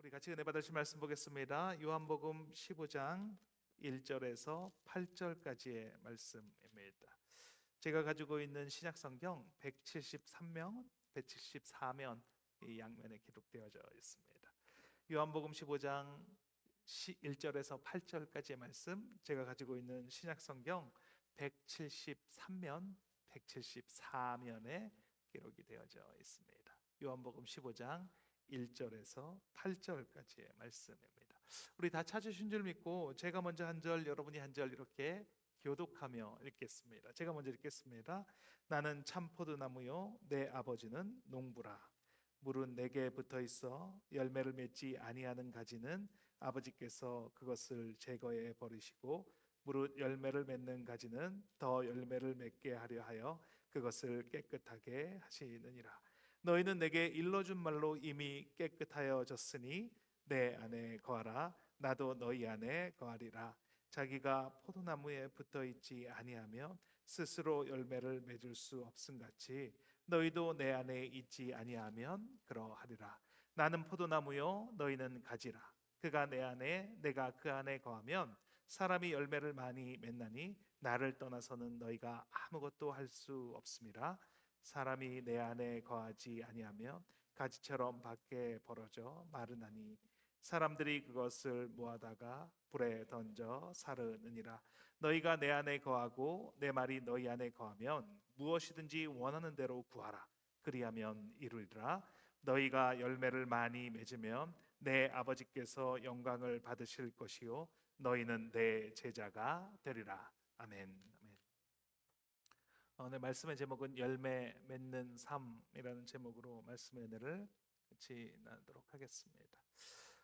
우리 같이 은혜 받으실 말씀 보겠습니다. 요한복음 15장 1절에서 8절까지의 말씀입니다. 제가 가지고 있는 신약 성경 173면, 174면 이 양면에 기록되어져 있습니다. 요한복음 15장 1절에서 8절까지의 말씀, 제가 가지고 있는 신약 성경 173면, 174면에 기록이 되어져 있습니다. 요한복음 15장 1절에서 8절까지의 말씀입니다. 우리 다 찾으신 줄 믿고 제가 먼저 한 절, 여러분이 한 절 이렇게 교독하며 읽겠습니다. 제가 먼저 읽겠습니다. 나는 참 포도나무요 내 아버지는 농부라. 물은 내게 붙어 있어 열매를 맺지 아니하는 가지는 아버지께서 그것을 제거해 버리시고 무릇 열매를 맺는 가지는 더 열매를 맺게 하려 하여 그것을 깨끗하게 하시느니라. 너희는 내게 일러준 말로 이미 깨끗하여졌으니 내 안에 거하라. 나도 너희 안에 거하리라. 자기가 포도나무에 붙어 있지 아니하면 스스로 열매를 맺을 수 없음같이 너희도 내 안에 있지 아니하면 그러하리라. 나는 포도나무요 너희는 가지라. 그가 내 안에 내가 그 안에 거하면 사람이 열매를 많이 맺나니 나를 떠나서는 너희가 아무것도 할 수 없음이라. 사람이 내 안에 거하지 아니하면 가지처럼 밖에 벌어져 마르나니 사람들이 그것을 모아다가 불에 던져 사르느니라. 너희가 내 안에 거하고 내 말이 너희 안에 거하면 무엇이든지 원하는 대로 구하라. 그리하면 이루리라. 너희가 열매를 많이 맺으면 내 아버지께서 영광을 받으실 것이요 너희는 내 제자가 되리라. 아멘. 아멘. 오늘 말씀의 제목은 열매 맺는 삶이라는 제목으로 말씀의 은혜를 같이 나누도록 하겠습니다.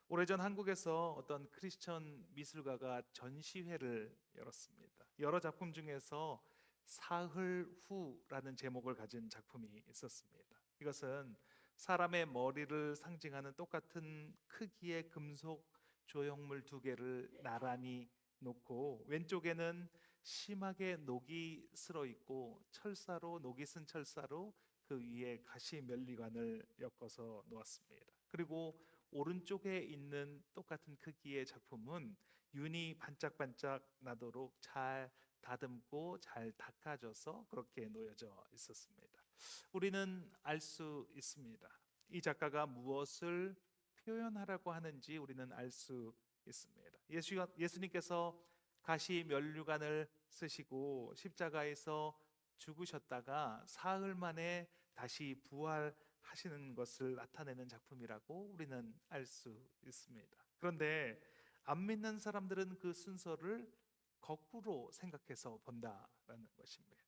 오래전 한국에서 어떤 크리스천 미술가가 전시회를 열었습니다. 여러 작품 중에서 사흘후라는 제목을 가진 작품이 있었습니다. 이것은 사람의 머리를 상징하는 똑같은 크기의 금속 조형물 두 개를 나란히 놓고 왼쪽에는 심하게 녹이 슬어 있고 녹이 쓴 철사로 그 위에 가시 면리관을 엮어서 놓았습니다. 그리고 오른쪽에 있는 똑같은 크기의 작품은 윤이 반짝반짝 나도록 잘 다듬고 잘 닦아져서 그렇게 놓여져 있었습니다. 우리는 알 수 있습니다. 이 작가가 무엇을 표현하라고 하는지 우리는 알 수 있습니다. 예수님께서 가시 면류관을 쓰시고 십자가에서 죽으셨다가 사흘 만에 다시 부활하시는 것을 나타내는 작품이라고 우리는 알 수 있습니다. 그런데 안 믿는 사람들은 그 순서를 거꾸로 생각해서 본다라는 것입니다.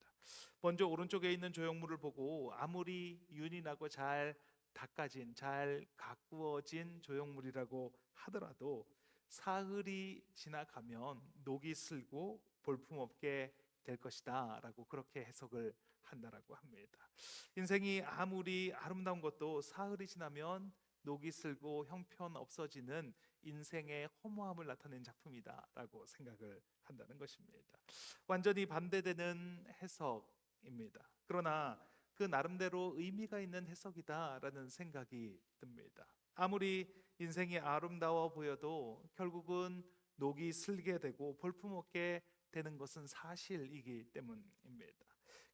먼저 오른쪽에 있는 조형물을 보고 아무리 윤이 나고 잘 닦아진, 잘 가꾸어진 조형물이라고 하더라도 사흘이 지나가면 녹이 슬고 볼품없게 될 것이다 라고 그렇게 해석을 한다라고 합니다. 인생이 아무리 아름다운 것도 사흘이 지나면 녹이 슬고 형편 없어지는 인생의 허무함을 나타낸 작품이다 라고 생각을 한다는 것입니다. 완전히 반대되는 해석입니다. 그러나 그 나름대로 의미가 있는 해석이다라는 생각이 듭니다. 아무리 인생이 아름다워 보여도 결국은 녹이 슬게 되고 볼품없게 되는 것은 사실이기 때문입니다.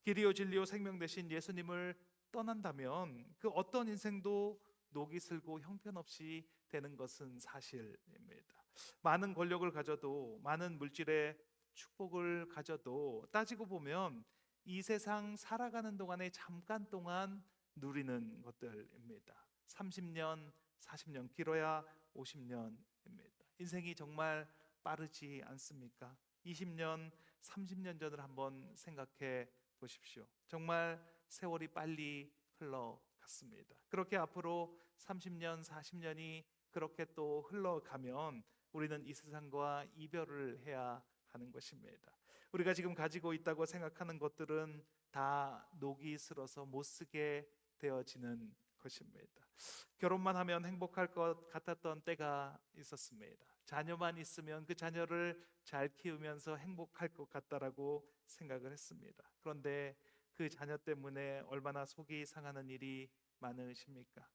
길이요 진리요 생명 되신 예수님을 떠난다면 그 어떤 인생도 녹이 슬고 형편없이 되는 것은 사실입니다. 많은 권력을 가져도 많은 물질의 축복을 가져도 따지고 보면 이 세상 살아가는 동안에 잠깐 동안 누리는 것들입니다. 30년, 40년, 길어야 50년입니다. 인생이 정말 빠르지 않습니까? 20년, 30년 전을 한번 생각해 보십시오. 정말 세월이 빨리 흘러갔습니다. 그렇게 앞으로 30년, 40년이 그렇게 또 흘러가면 우리는 이 세상과 이별을 해야 하는 것입니다. 우리가 지금 가지고 있다고 생각하는 것들은 다 녹이 슬어서 못 쓰게 되어지는 것입니다. 결혼만 하면 행복할 것 같았던 때가 있었습니다. 자녀만 있으면 그 자녀를 잘 키우면서 행복할 것 같다라고 생각을 했습니다. 그런데 그 자녀 때문에 얼마나 속이 상하는 일이 많으십니까?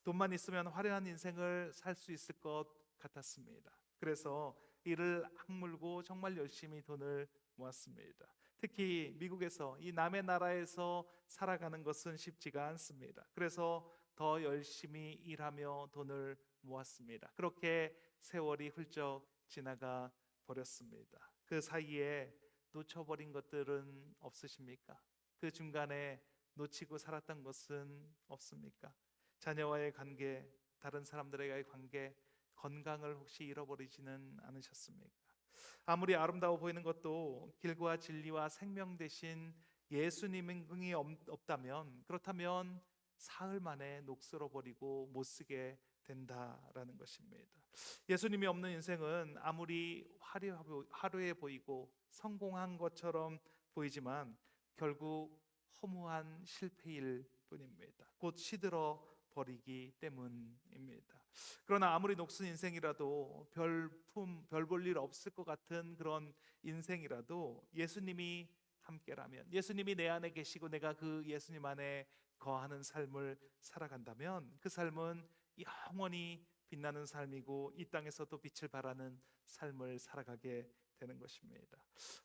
돈만 있으면 화려한 인생을 살 수 있을 것 같았습니다. 그래서 이를 악물고 정말 열심히 돈을 모았습니다. 특히 미국에서 이 남의 나라에서 살아가는 것은 쉽지가 않습니다. 그래서 더 열심히 일하며 돈을 모았습니다. 그렇게 세월이 훌쩍 지나가 버렸습니다. 그 사이에 놓쳐버린 것들은 없으십니까? 그 중간에 놓치고 살았던 것은 없습니까? 자녀와의 관계, 다른 사람들과의 관계, 건강을 혹시 잃어버리지는 않으셨습니까? 아무리 아름다워 보이는 것도 길과 진리와 생명 되신 예수님이 없다면, 그렇다면 사흘 만에 녹슬어 버리고 못 쓰게 된다라는 것입니다. 예수님이 없는 인생은 아무리 화려해 보이고 성공한 것처럼 보이지만 결국 허무한 실패일 뿐입니다. 곧 시들어 버리기 때문입니다. 그러나 아무리 녹슨 인생이라도 별 볼 일 없을 것 같은 그런 인생이라도 예수님이 함께라면, 예수님이 내 안에 계시고 내가 그 예수님 안에 거하는 삶을 살아간다면 그 삶은 영원히 빛나는 삶이고 이 땅에서도 빛을 발하는 삶을 살아가게 되는 것입니다.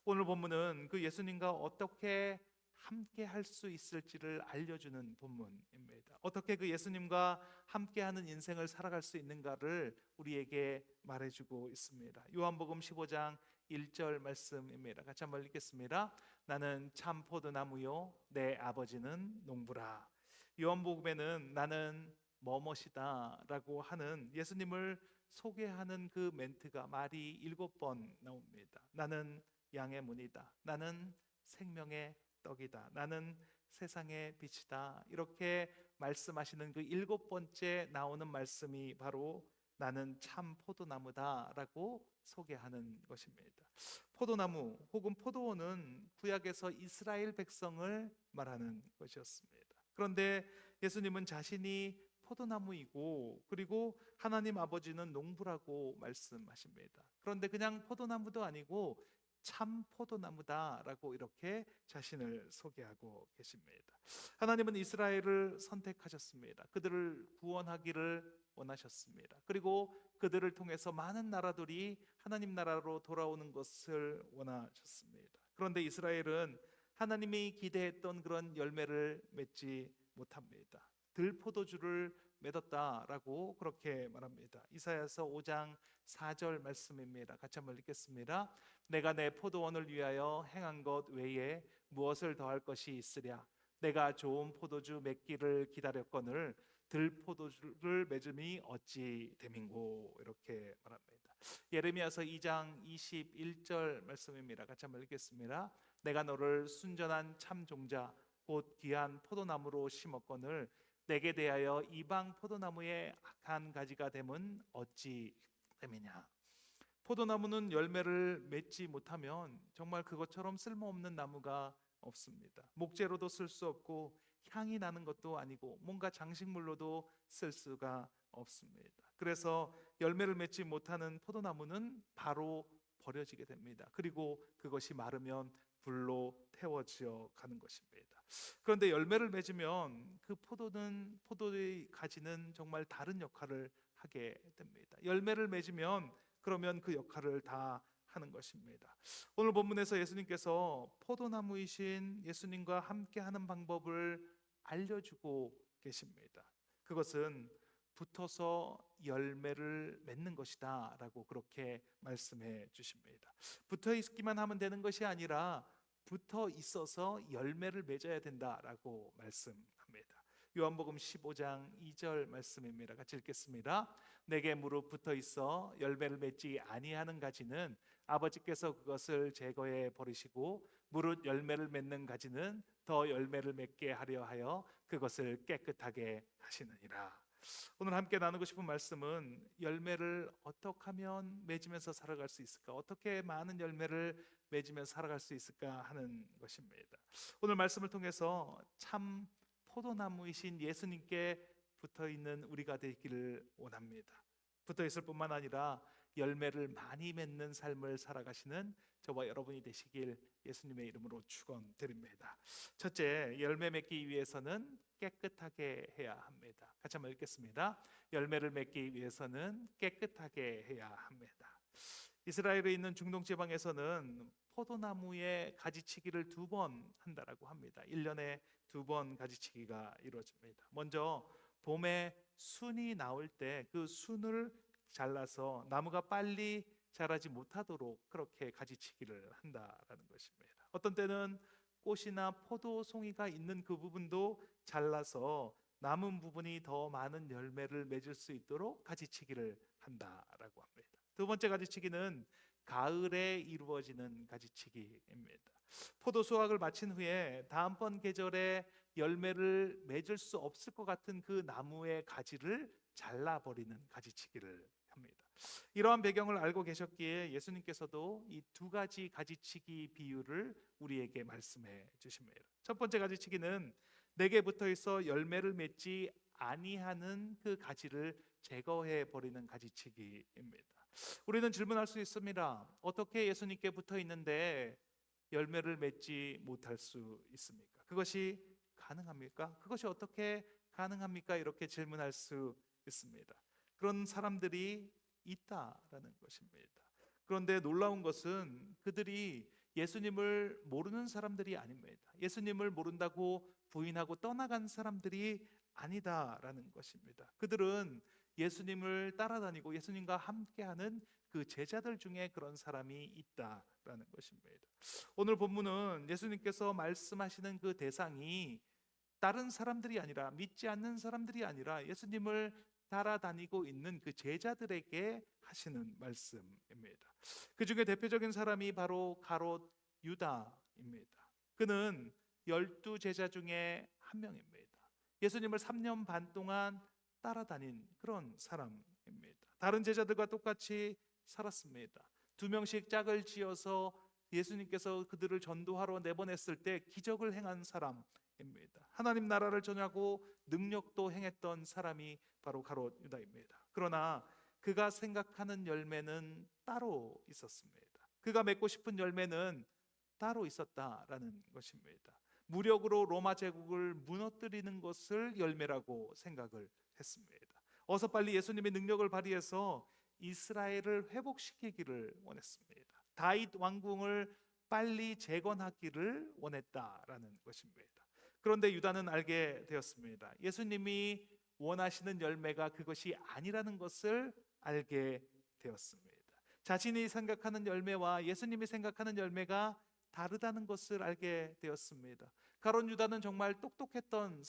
오늘 본문은 그 예수님과 어떻게 함께 할 수 있을지를 알려주는 본문입니다. 어떻게 그 예수님과 함께하는 인생을 살아갈 수 있는가를 우리에게 말해주고 있습니다. 요한복음 15장 1절 말씀입니다. 같이 한번 읽겠습니다. 나는 참 포도나무요 내 아버지는 농부라. 요한복음에는 나는 뭐뭇이다 라고 하는 예수님을 소개하는 그 멘트가 말이 7번 나옵니다. 나는 양의 문이다. 나는 생명의 떡이다. 나는 세상의 빛이다. 이렇게 말씀하시는 그 7번째 나오는 말씀이 바로 나는 참 포도나무다라고 소개하는 것입니다. 포도나무 혹은 포도원은 구약에서 이스라엘 백성을 말하는 것이었습니다. 그런데 예수님은 자신이 포도나무이고 그리고 하나님 아버지는 농부라고 말씀하십니다. 그런데 그냥 포도나무도 아니고 참 포도나무다라고 이렇게 자신을 소개하고 계십니다. 하나님은 이스라엘을 선택하셨습니다. 그들을 구원하기를 원하셨습니다. 그리고 그들을 통해서 많은 나라들이 하나님 나라로 돌아오는 것을 원하셨습니다. 그런데 이스라엘은 하나님이 기대했던 그런 열매를 맺지 못합니다. 들포도주를 맺었다라고 그렇게 말합니다. 이사야서 5장 4절 말씀입니다. 같이 한번 읽겠습니다. 내가 내 포도원을 위하여 행한 것 외에 무엇을 더할 것이 있으랴. 내가 좋은 포도주 맺기를 기다렸거늘 들포도주를 맺음이 어찌 됨인고. 이렇게 말합니다. 예레미야서 2장 21절 말씀입니다. 같이 한번 읽겠습니다. 내가 너를 순전한 참 종자 곧 귀한 포도나무로 심었거늘 내게 대하여 이방 포도나무의 악한 가지가 됨은 어찌 됨이냐. 포도나무는 열매를 맺지 못하면 정말 그것처럼 쓸모없는 나무가 없습니다. 목재로도 쓸 수 없고 향이 나는 것도 아니고 뭔가 장식물로도 쓸 수가 없습니다. 그래서 열매를 맺지 못하는 포도나무는 바로 버려지게 됩니다. 그리고 그것이 마르면 불로 태워져 가는 것입니다. 그런데 열매를 맺으면 그 포도의 가지는 정말 다른 역할을 하게 됩니다. 열매를 맺으면 그러면 그 역할을 다 하는 것입니다. 오늘 본문에서 예수님께서 포도나무이신 예수님과 함께하는 방법을 알려주고 계십니다. 그것은 붙어서 열매를 맺는 것이다 라고 그렇게 말씀해 주십니다. 붙어 있기만 하면 되는 것이 아니라 붙어 있어서 열매를 맺어야 된다라고 말씀합니다. 요한복음 15장 2절 말씀입니다. 같이 읽겠습니다. 내게 무릎 붙어 있어 열매를 맺지 아니하는 가지는 아버지께서 그것을 제거해 버리시고 무릇 열매를 맺는 가지는 더 열매를 맺게 하려 하여 그것을 깨끗하게 하시느니라. 오늘 함께 나누고 싶은 말씀은 열매를 어떻게 하면 맺으면서 살아갈 수 있을까? 어떻게 많은 열매를 맺으면서 살아갈 수 있을까 하는 것입니다. 오늘 말씀을 통해서 참 포도나무이신 예수님께 붙어 있는 우리가 되기를 원합니다. 붙어 있을 뿐만 아니라 열매를 많이 맺는 삶을 살아가시는 저와 여러분이 되시길 예수님의 이름으로 축원드립니다. 첫째, 열매 맺기 위해서는 깨끗하게 해야 합니다. 같이 한번 읽겠습니다. 열매를 맺기 위해서는 깨끗하게 해야 합니다. 이스라엘에 있는 중동 지방에서는 포도나무의 가지치기를 2번 한다라고 합니다. 1년에 2번 가지치기가 이루어집니다. 먼저 봄에 순이 나올 때 그 순을 잘라서 나무가 빨리 자라지 못하도록 그렇게 가지치기를 한다라는 것입니다. 어떤 때는 꽃이나 포도송이가 있는 그 부분도 잘라서 남은 부분이 더 많은 열매를 맺을 수 있도록 가지치기를 한다라고 합니다. 두 번째 가지치기는 가을에 이루어지는 가지치기입니다. 포도 수확을 마친 후에 다음번 계절에 열매를 맺을 수 없을 것 같은 그 나무의 가지를 잘라버리는 가지치기를 합니다. 이러한 배경을 알고 계셨기에 예수님께서도 이 2가지 가지치기 비유를 우리에게 말씀해 주십니다. 첫 번째 가지치기는 내게 붙어 있어 열매를 맺지 아니하는 그 가지를 제거해 버리는 가지치기입니다. 우리는 질문할 수 있습니다. 어떻게 예수님께 붙어 있는데 열매를 맺지 못할 수 있습니까? 그것이 가능합니까? 그것이 어떻게 가능합니까? 이렇게 질문할 수 있습니다. 그런 사람들이 있다라는 것입니다. 그런데 놀라운 것은 그들이 예수님을 모르는 사람들이 아닙니다. 예수님을 모른다고 부인하고 떠나간 사람들이 아니다라는 것입니다. 그들은 예수님을 따라다니고 예수님과 함께하는 그 제자들 중에 그런 사람이 있다라는 것입니다. 오늘 본문은 예수님께서 말씀하시는 그 대상이 다른 사람들이 아니라, 믿지 않는 사람들이 아니라 예수님을 따라다니고 있는 그 제자들에게 하시는 말씀입니다. 그 중에 대표적인 사람이 바로 가롯 유다입니다. 그는 12제자 중에 한 명입니다. 예수님을 3년 반 동안 따라다닌 그런 사람입니다. 다른 제자들과 똑같이 살았습니다. 2명씩 짝을 지어서 예수님께서 그들을 전도하러 내보냈을 때 기적을 행한 사람입니다. 하나님 나라를 전하고 능력도 행했던 사람이 바로 가롯 유다입니다. 그러나 그가 생각하는 열매는 따로 있었습니다. 그가 맺고 싶은 열매는 따로 있었다라는 것입니다. 무력으로 로마 제국을 무너뜨리는 것을 열매라고 생각을 했습니다. 어서 빨리 예수님의 능력을 발휘해서 이스라엘을 회복시키기를 원했습니다. 다윗 왕궁을 빨리 재건하기를 원했다라는 것입니다. 그런데 유다는 알게 되었습니다. 예수님이 원하시는 열매가 그것이 아니라는 것을 알게 되었습니다. 자신이 생각하는 열매와 예수님이 생각하는 열매가 다르다는 것을 알게 되었습니다. 가롯 유다는 정말 똑똑했던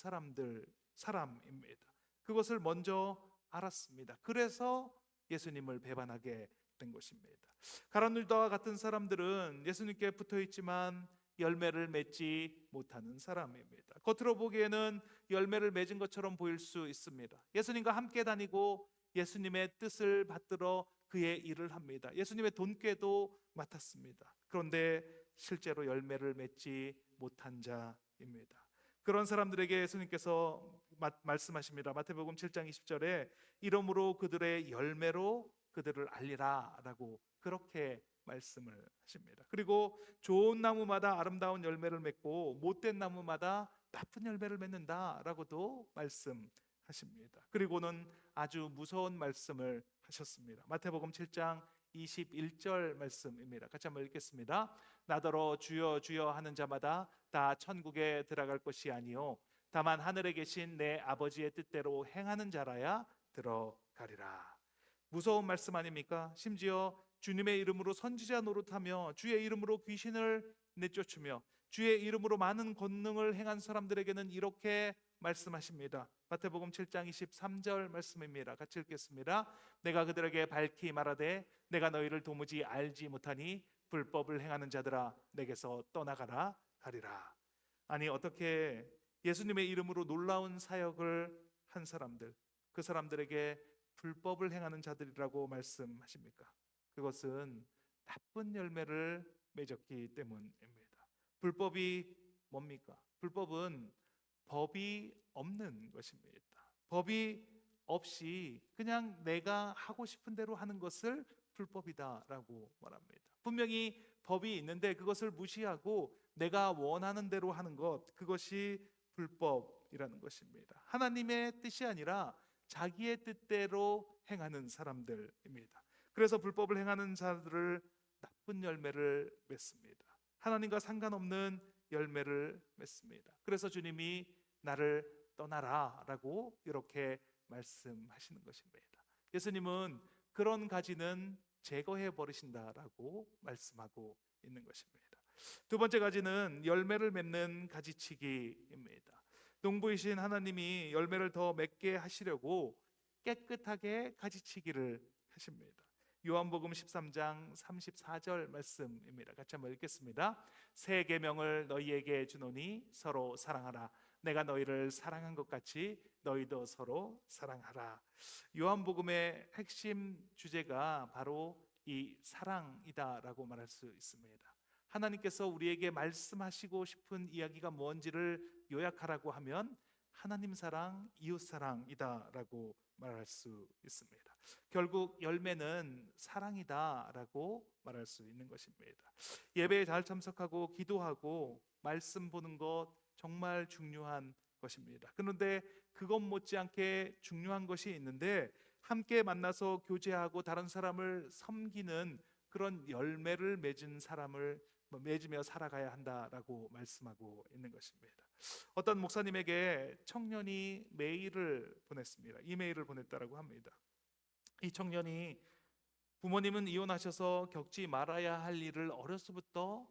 사람입니다. 그것을 먼저 알았습니다. 그래서 예수님을 배반하게 된 것입니다. 가롯 유다와 같은 사람들은 예수님께 붙어 있지만 열매를 맺지 못하는 사람입니다. 겉으로 보기에는 열매를 맺은 것처럼 보일 수 있습니다. 예수님과 함께 다니고 예수님의 뜻을 받들어 그의 일을 합니다. 예수님의 돈꾀도 맡았습니다. 그런데 실제로 열매를 맺지 못한 자입니다. 그런 사람들에게 예수님께서 말씀하십니다. 마태복음 7장 20절에 이러므로 그들의 열매로 그들을 알리라 라고 그렇게 말씀을 하십니다. 그리고 좋은 나무마다 아름다운 열매를 맺고 못된 나무마다 나쁜 열매를 맺는다 라고도 말씀하십니다. 그리고는 아주 무서운 말씀을 하셨습니다. 마태복음 7장 21절 말씀입니다. 같이 한번 읽겠습니다. 나더러 주여 주여 하는 자마다 다 천국에 들어갈 것이 아니요 다만 하늘에 계신 내 아버지의 뜻대로 행하는 자라야 들어가리라. 무서운 말씀 아닙니까? 심지어 주님의 이름으로 선지자 노릇하며 주의 이름으로 귀신을 내쫓으며 주의 이름으로 많은 권능을 행한 사람들에게는 이렇게 말씀하십니다. 마태복음 7장 23절 말씀입니다. 같이 읽겠습니다. 내가 그들에게 밝히 말하되 내가 너희를 도무지 알지 못하니 불법을 행하는 자들아 내게서 떠나가라 하리라. 아니 어떻게 예수님의 이름으로 놀라운 사역을 한 사람들, 그 사람들에게 불법을 행하는 자들이라고 말씀하십니까? 그것은 나쁜 열매를 맺었기 때문입니다. 불법이 뭡니까? 불법은 법이 없는 것입니다. 법이 없이 그냥 내가 하고 싶은 대로 하는 것을 불법이다라고 말합니다. 분명히 법이 있는데 그것을 무시하고 내가 원하는 대로 하는 것, 그것이 불법이라는 것입니다. 하나님의 뜻이 아니라 자기의 뜻대로 행하는 사람들입니다. 그래서 불법을 행하는 자들을 나쁜 열매를 맺습니다. 하나님과 상관없는 열매를 맺습니다. 그래서 주님이 나를 떠나라라고 이렇게 말씀하시는 것입니다. 예수님은 그런 가지는 제거해 버리신다라고 말씀하고 있는 것입니다. 두 번째 가지는 열매를 맺는 가지치기입니다. 농부이신 하나님이 열매를 더 맺게 하시려고 깨끗하게 가지치기를 하십니다. 요한복음 13장 34절 말씀입니다. 같이 한번 읽겠습니다. 새 계명을 너희에게 주노니 서로 사랑하라. 내가 너희를 사랑한 것 같이 너희도 서로 사랑하라. 요한복음의 핵심 주제가 바로 이 사랑이다라고 말할 수 있습니다. 하나님께서 우리에게 말씀하시고 싶은 이야기가 뭔지를 요약하라고 하면 하나님 사랑, 이웃 사랑이다라고 말할 수 있습니다. 결국 열매는 사랑이다라고 말할 수 있는 것입니다. 예배에 잘 참석하고 기도하고 말씀 보는 것 정말 중요한 것입니다. 그런데 그것 못지않게 중요한 것이 있는데 함께 만나서 교제하고 다른 사람을 섬기는 그런 열매를 맺은 사람을 맺으며 살아가야 한다라고 말씀하고 있는 것입니다. 어떤 목사님에게 청년이 메일을 보냈습니다. 이메일을 보냈다라고 합니다. 이 청년이 부모님은 이혼하셔서 겪지 말아야 할 일을 어려서부터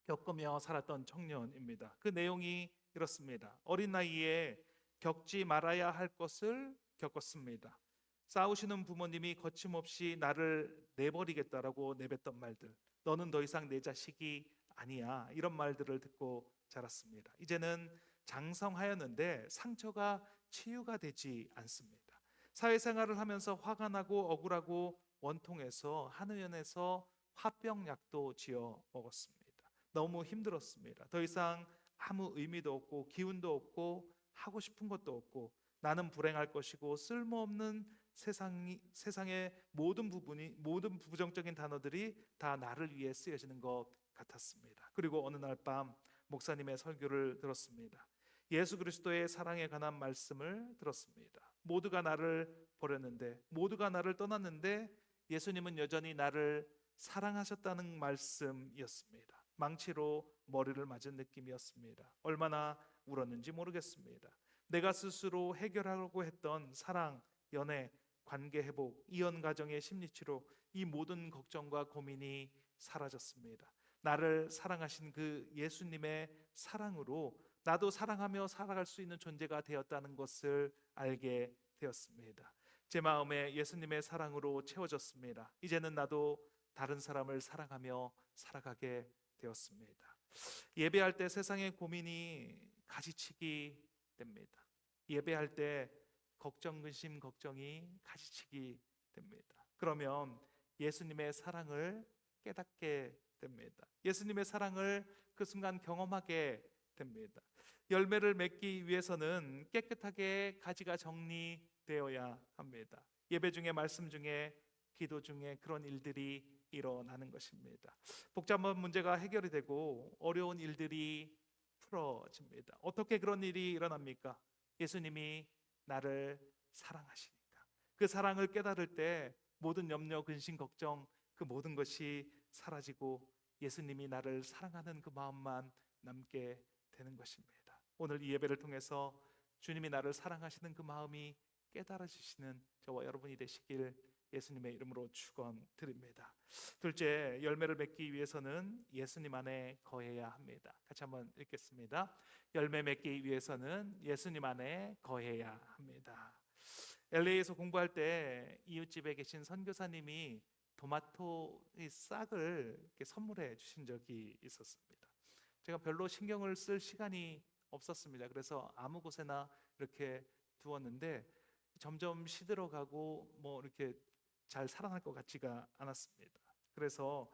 겪으며 살았던 청년입니다. 그 내용이 이렇습니다. 어린 나이에 겪지 말아야 할 것을 겪었습니다. 싸우시는 부모님이 거침없이 나를 내버리겠다라고 내뱉던 말들, 너는 더 이상 내 자식이 아니야, 이런 말들을 듣고 자랐습니다. 이제는 장성하였는데 상처가 치유가 되지 않습니다. 사회생활을 하면서 화가 나고 억울하고 원통해서 한의원에서 화병약도 지어 먹었습니다. 너무 힘들었습니다. 더 이상 아무 의미도 없고 기운도 없고 하고 싶은 것도 없고 나는 불행할 것이고 쓸모없는 세상의 모든 부정적인 단어들이 다 나를 위해 쓰여지는 것 같았습니다. 그리고 어느 날 밤 목사님의 설교를 들었습니다. 예수 그리스도의 사랑에 관한 말씀을 들었습니다. 모두가 나를 버렸는데, 모두가 나를 떠났는데 예수님은 여전히 나를 사랑하셨다는 말씀이었습니다. 망치로 머리를 맞은 느낌이었습니다. 얼마나 울었는지 모르겠습니다. 내가 스스로 해결하려고 했던 사랑, 연애, 관계 회복, 이혼 가정의 심리치료, 이 모든 걱정과 고민이 사라졌습니다. 나를 사랑하신 그 예수님의 사랑으로 나도 사랑하며 살아갈 수 있는 존재가 되었다는 것을 알게 되었습니다. 제 마음에 예수님의 사랑으로 채워졌습니다. 이제는 나도 다른 사람을 사랑하며 살아가게 되었습니다. 예배할 때 세상의 고민이 가지치기 됩니다. 예배할 때 걱정, 근심, 걱정이 가지치기 됩니다. 그러면 예수님의 사랑을 깨닫게 됩니다. 예수님의 사랑을 그 순간 경험하게 됩니다. 열매를 맺기 위해서는 깨끗하게 가지가 정리되어야 합니다. 예배 중에, 말씀 중에, 기도 중에 그런 일들이 일어나는 것입니다. 복잡한 문제가 해결이 되고 어려운 일들이 풀어집니다. 어떻게 그런 일이 일어납니까? 예수님이 나를 사랑하시니까. 그 사랑을 깨달을 때 모든 염려, 근심, 걱정, 그 모든 것이 사라지고 예수님이 나를 사랑하는 그 마음만 남게 되는 것입니다. 오늘 이 예배를 통해서 주님이 나를 사랑하시는 그 마음이 깨달아지시는 저와 여러분이 되시길 예수님의 이름으로 축원드립니다. 둘째, 열매를 맺기 위해서는 예수님 안에 거해야 합니다. 같이 한번 읽겠습니다. 열매 맺기 위해서는 예수님 안에 거해야 합니다. LA에서 공부할 때 이웃집에 계신 선교사님이 토마토의 싹을 이렇게 선물해 주신 적이 있었습니다. 제가 별로 신경을 쓸 시간이 없었습니다. 그래서 아무 곳에나 이렇게 두었는데 점점 시들어가고 뭐 이렇게 잘 살아날 것 같지가 않았습니다. 그래서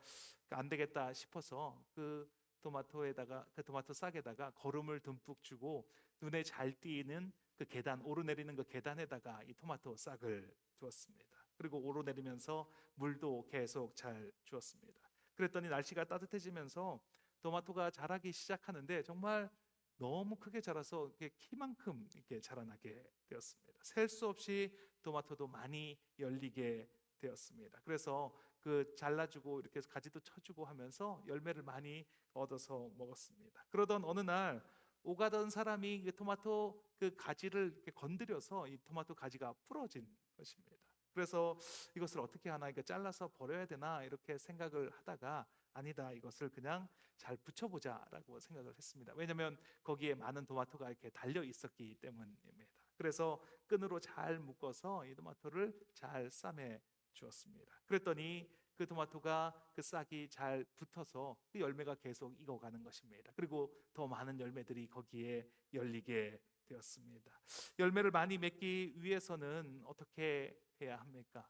안 되겠다 싶어서 그 토마토 싹에다가 거름을 듬뿍 주고 눈에 잘 띄는 그 계단, 오르내리는 그 계단에다가 이 토마토 싹을 두었습니다. 그리고 오르내리면서 물도 계속 잘 주었습니다. 그랬더니 날씨가 따뜻해지면서 토마토가 자라기 시작하는데 정말 너무 크게 자라서 이렇게 키만큼 이렇게 자라나게 되었습니다. 셀 수 없이 토마토도 많이 열리게 되었습니다. 그래서 그 잘라주고 이렇게 가지도 쳐주고 하면서 열매를 많이 얻어서 먹었습니다. 그러던 어느 날 오가던 사람이 그 토마토 그 가지를 이렇게 건드려서 이 토마토 가지가 부러진 것입니다. 그래서 이것을 어떻게 하나, 이거 잘라서 버려야 되나 이렇게 생각을 하다가 아니다, 이것을 그냥 잘 붙여보자라고 생각을 했습니다. 왜냐하면 거기에 많은 토마토가 이렇게 달려 있었기 때문입니다. 그래서 끈으로 잘 묶어서 이 토마토를 잘 싸매 주었습니다. 그랬더니 그 토마토가 그 싹이 잘 붙어서 그 열매가 계속 익어가는 것입니다. 그리고 더 많은 열매들이 거기에 열리게 되었습니다. 열매를 많이 맺기 위해서는 어떻게 해야 합니까?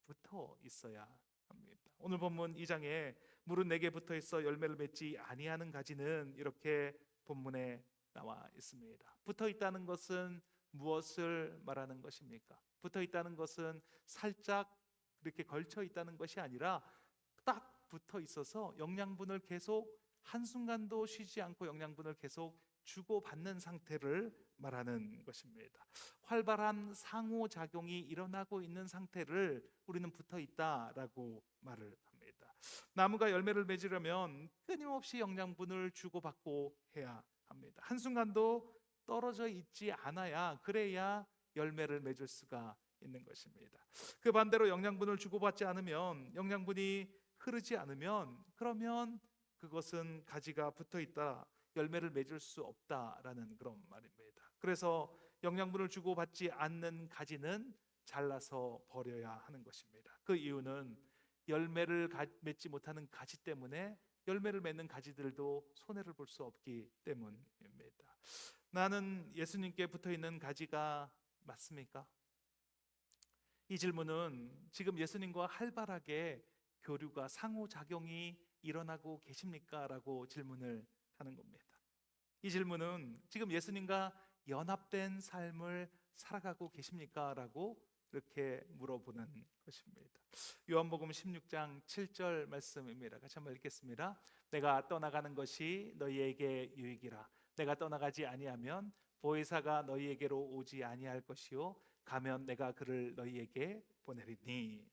붙어 있어야 합니다. 오늘 본문 2장에 물은 내게 붙어 있어 열매를 맺지 아니하는 가지는 이렇게 본문에 나와 있습니다. 붙어 있다는 것은 무엇을 말하는 것입니까? 붙어 있다는 것은 살짝 이렇게 걸쳐 있다는 것이 아니라 딱 붙어 있어서 영양분을 계속 한순간도 쉬지 않고 영양분을 계속 주고받는 상태를 말하는 것입니다. 활발한 상호작용이 일어나고 있는 상태를 우리는 붙어 있다라고 말을 합니다. 나무가 열매를 맺으려면 끊임없이 영양분을 주고받고 해야 합니다. 한순간도 떨어져 있지 않아야, 그래야 열매를 맺을 수가 있는 것입니다. 그 반대로 영양분을 주고받지 않으면, 영양분이 흐르지 않으면, 그러면 그것은 가지가 붙어 있다, 열매를 맺을 수 없다라는 그런 말입니다. 그래서 영양분을 주고받지 않는 가지는 잘라서 버려야 하는 것입니다. 그 이유는 열매를 맺지 못하는 가지 때문에 열매를 맺는 가지들도 손해를 볼 수 없기 때문입니다. 나는 예수님께 붙어 있는 가지가 맞습니까? 이 질문은 지금 예수님과 활발하게 교류가, 상호작용이 일어나고 계십니까? 라고 질문을 하는 겁니다. 이 질문은 지금 예수님과 연합된 삶을 살아가고 계십니까? 라고 이렇게 물어보는 것입니다. 요한복음 16장 7절 말씀입니다. 같이 한번 읽겠습니다. 내가 떠나가는 것이 너희에게 유익이라. 내가 떠나가지 아니하면 보혜사가 너희에게로 오지 아니할 것이요 가면 내가 그를 너희에게 보내리니.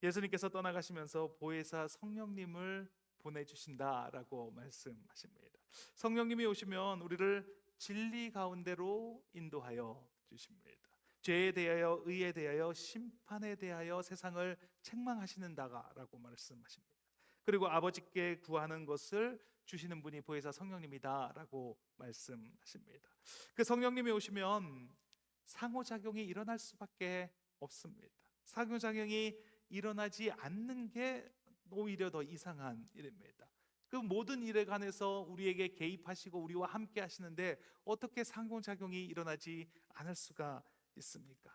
예수님께서 떠나가시면서 보혜사 성령님을 보내주신다라고 말씀하십니다. 성령님이 오시면 우리를 진리 가운데로 인도하여 주십니다. 죄에 대하여, 의에 대하여, 심판에 대하여 세상을 책망하시는다라고 말씀하십니다. 그리고 아버지께 구하는 것을 주시는 분이 보혜사 성령님이다라고 말씀하십니다. 그 성령님이 오시면 상호작용이 일어날 수밖에 없습니다. 상호작용이 일어나지 않는 게 오히려 더 이상한 일입니다. 그 모든 일에 관해서 우리에게 개입하시고 우리와 함께 하시는데 어떻게 상호작용이 일어나지 않을 수가 있습니까?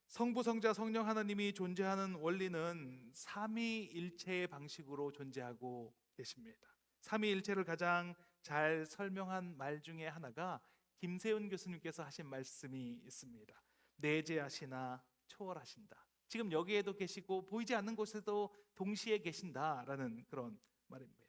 성부, 성자, 성령 하나님이 존재하는 원리는 삼위일체의 방식으로 존재하고 계십니다. 삼위일체를 가장 잘 설명한 말 중에 하나가 김세훈 교수님께서 하신 말씀이 있습니다. 내재하시나 초월하신다. 지금 여기에도 계시고 보이지 않는 곳에도 동시에 계신다라는 그런 말입니다.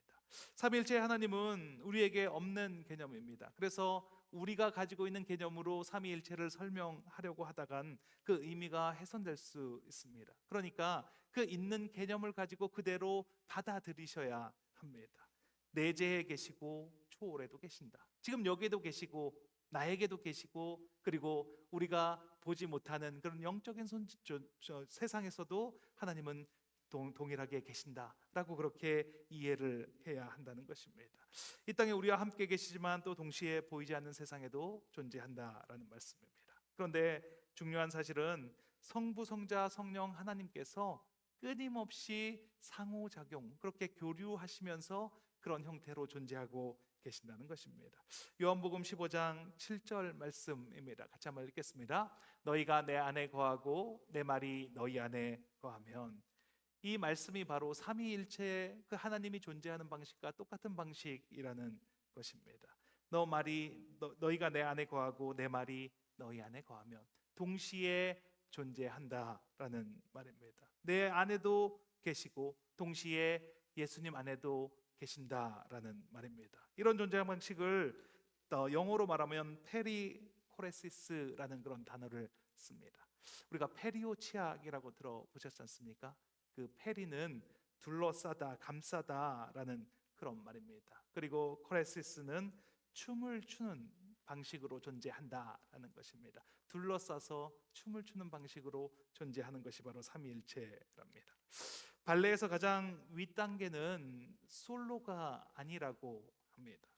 삼위일체 하나님은 우리에게 없는 개념입니다. 그래서 우리가 가지고 있는 개념으로 삼위일체를 설명하려고 하다간 그 의미가 훼손될 수 있습니다. 그러니까 그 있는 개념을 가지고 그대로 받아들이셔야 합니다. 내재에 계시고 초월에도 계신다. 지금 여기에도 계시고 나에게도 계시고, 그리고 우리가 보지 못하는 그런 영적인 세상에서도 하나님은 동일하게 계신다라고 그렇게 이해를 해야 한다는 것입니다. 이 땅에 우리와 함께 계시지만 또 동시에 보이지 않는 세상에도 존재한다라는 말씀입니다. 그런데 중요한 사실은 성부, 성자, 성령 하나님께서 끊임없이 상호작용, 그렇게 교류하시면서 그런 형태로 존재하고 계신다는 것입니다. 요한복음 15장 7절 말씀입니다. 같이 한번 읽겠습니다. 너희가 내 안에 거하고 내 말이 너희 안에 거하면. 이 말씀이 바로 삼위일체 그 하나님이 존재하는 방식과 똑같은 방식이라는 것입니다. 너희가 내 안에 거하고 내 말이 너희 안에 거하면, 동시에 존재한다라는 말입니다. 내 안에도 계시고 동시에 예수님 안에도 계신다라는 말입니다. 이런 존재 방식을 영어로 말하면 페리코레시스라는 그런 단어를 씁니다. 우리가 페리오 치약이라고 들어보셨지 않습니까? 그 페리는 둘러싸다, 감싸다라는 그런 말입니다. 그리고 코레시스는 춤을 추는 방식으로 존재한다라는 것입니다. 둘러싸서 춤을 추는 방식으로 존재하는 것이 바로 삼위일체랍니다. 발레에서 가장 윗단계는 솔로가 아니라고 합니다.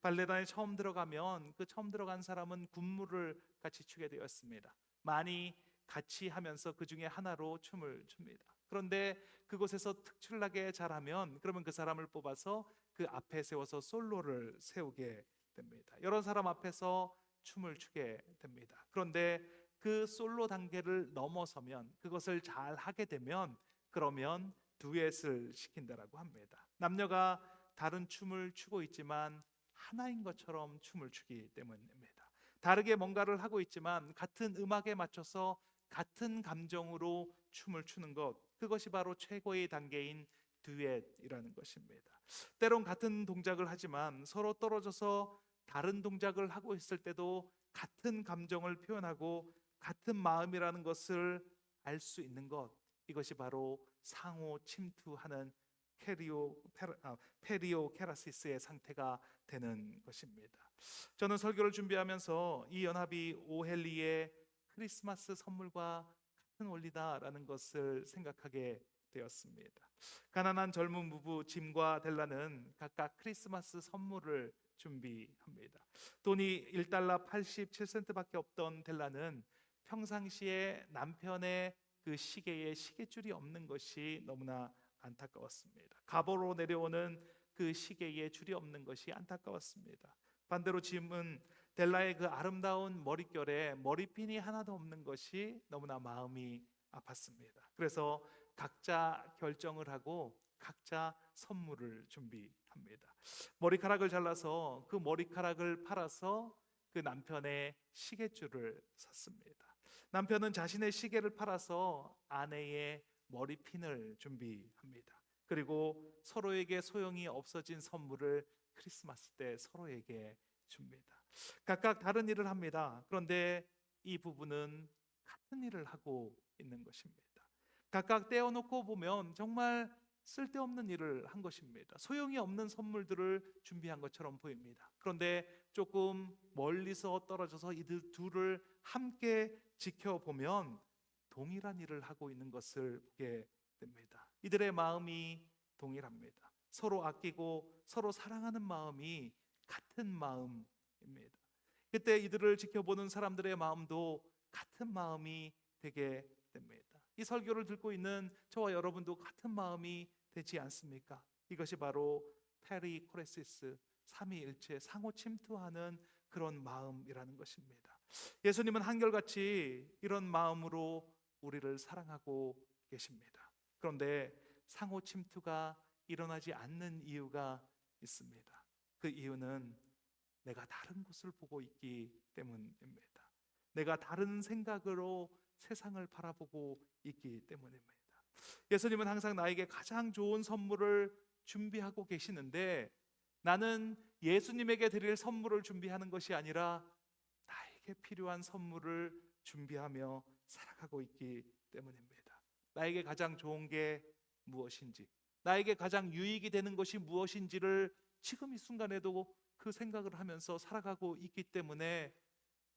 발레단에 처음 들어가면 그 처음 들어간 사람은 군무를 같이 추게 되었습니다. 많이 같이 하면서 그 중에 하나로 춤을 춥니다. 그런데 그곳에서 특출나게 잘하면 그러면 그 사람을 뽑아서 그 앞에 세워서 솔로를 세우게 됩니다. 여러 사람 앞에서 춤을 추게 됩니다. 그런데 그 솔로 단계를 넘어서면 그것을 잘 하게 되면 그러면 듀엣을 시킨다라고 합니다. 남녀가 다른 춤을 추고 있지만 하나인 것처럼 춤을 추기 때문입니다. 다르게 뭔가를 하고 있지만 같은 음악에 맞춰서 같은 감정으로 춤을 추는 것, 그것이 바로 최고의 단계인 듀엣이라는 것입니다. 때론 같은 동작을 하지만 서로 떨어져서 다른 동작을 하고 있을 때도 같은 감정을 표현하고 같은 마음이라는 것을 알 수 있는 것, 이것이 바로 상호 침투하는 페리오 케라시스의 상태가 되는 것입니다. 저는 설교를 준비하면서 이 연합이 오헬리의 크리스마스 선물과 같은 원리다라는 것을 생각하게 되었습니다. 가난한 젊은 부부 짐과 델라는 각각 크리스마스 선물을 준비합니다. 돈이 1달러 87센트밖에 없던 델라는 평상시에 남편의 그 시계에 시계줄이 없는 것이 너무나 안타까웠습니다. 갑오로 내려오는 그 시계에 줄이 없는 것이 안타까웠습니다. 반대로 짐은 델라의 그 아름다운 머릿결에 머리핀이 하나도 없는 것이 너무나 마음이 아팠습니다. 그래서 각자 결정을 하고 각자 선물을 준비합니다. 머리카락을 잘라서 그 머리카락을 팔아서 그 남편의 시계줄을 샀습니다. 남편은 자신의 시계를 팔아서 아내의 머리핀을 준비합니다. 그리고 서로에게 소용이 없어진 선물을 크리스마스 때 서로에게 줍니다. 각각 다른 일을 합니다. 그런데 이 부부는 같은 일을 하고 있는 것입니다. 각각 떼어놓고 보면 정말 쓸데없는 일을 한 것입니다. 소용이 없는 선물들을 준비한 것처럼 보입니다. 그런데 조금 멀리서 떨어져서 이들 둘을 함께 지켜보면 동일한 일을 하고 있는 것을 보게 됩니다. 이들의 마음이 동일합니다. 서로 아끼고 서로 사랑하는 마음이 같은 마음입니다. 그때 이들을 지켜보는 사람들의 마음도 같은 마음이 되게 됩니다. 이 설교를 듣고 있는 저와 여러분도 같은 마음이 되지 않습니까? 이것이 바로 페리코레시스, 삼위일체, 상호 침투하는 그런 마음이라는 것입니다. 예수님은 한결같이 이런 마음으로 우리를 사랑하고 계십니다. 그런데 상호 침투가 일어나지 않는 이유가 있습니다. 그 이유는 내가 다른 곳을 보고 있기 때문입니다. 내가 다른 생각으로 세상을 바라보고 있기 때문입니다. 예수님은 항상 나에게 가장 좋은 선물을 준비하고 계시는데 나는 예수님에게 드릴 선물을 준비하는 것이 아니라 나에게 필요한 선물을 준비하며 살아가고 있기 때문입니다. 나에게 가장 좋은 게 무엇인지, 나에게 가장 유익이 되는 것이 무엇인지를 지금 이 순간에도 그 생각을 하면서 살아가고 있기 때문에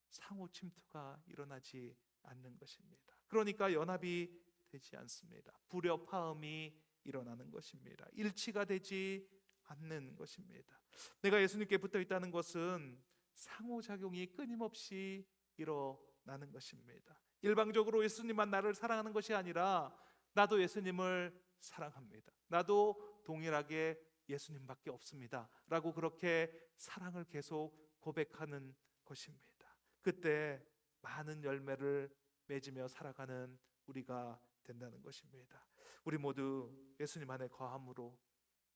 상호 침투가 일어나지 않는 것입니다. 그러니까 연합이 되지 않습니다. 불협화음이 일어나는 것입니다. 일치가 되지 않는 것입니다. 내가 예수님께 붙어 있다는 것은 상호작용이 끊임없이 일어나는 것입니다. 일방적으로 예수님만 나를 사랑하는 것이 아니라 나도 예수님을 사랑합니다. 나도 동일하게 예수님밖에 없습니다 라고 그렇게 사랑을 계속 고백하는 것입니다. 그때 많은 열매를 맺으며 살아가는 우리가 된다는 것입니다. 우리 모두 예수님 안에 거함으로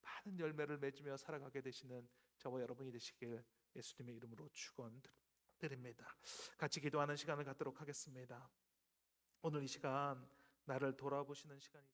많은 열매를 맺으며 살아가게 되시는 저와 여러분이 되시길 예수님의 이름으로 축원드립니다. 같이 기도하는 시간을 갖도록 하겠습니다. 오늘 이 시간 나를 돌아보시는 시간이